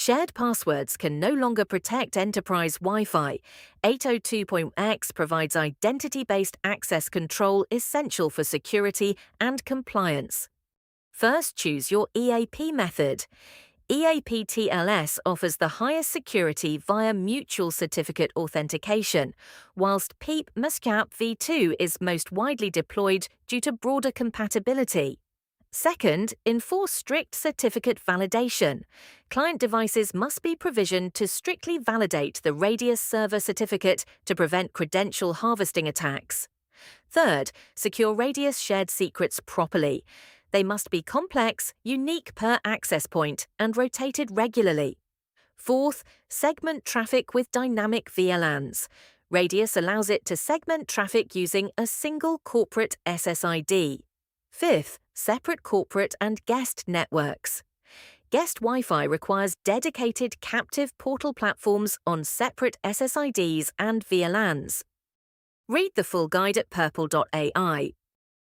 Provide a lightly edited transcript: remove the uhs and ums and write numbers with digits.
Shared passwords can no longer protect enterprise Wi-Fi. 802.x provides identity-based access control essential for security and compliance. First, choose your EAP method. EAP-TLS offers the highest security via mutual certificate authentication, whilst PEEP MSCAP v2 is most widely deployed due to broader compatibility. Second, enforce strict certificate validation. Client devices must be provisioned to strictly validate the Radius server certificate to prevent credential harvesting attacks. Third, secure Radius shared secrets properly. They must be complex, unique per access point, and rotated regularly. Fourth, segment traffic with dynamic VLANs. Radius allows it to segment traffic using a single corporate SSID. Fifth, separate corporate and guest networks. Guest Wi-Fi requires dedicated captive portal platforms on separate SSIDs and VLANs. Read the full guide at purple.ai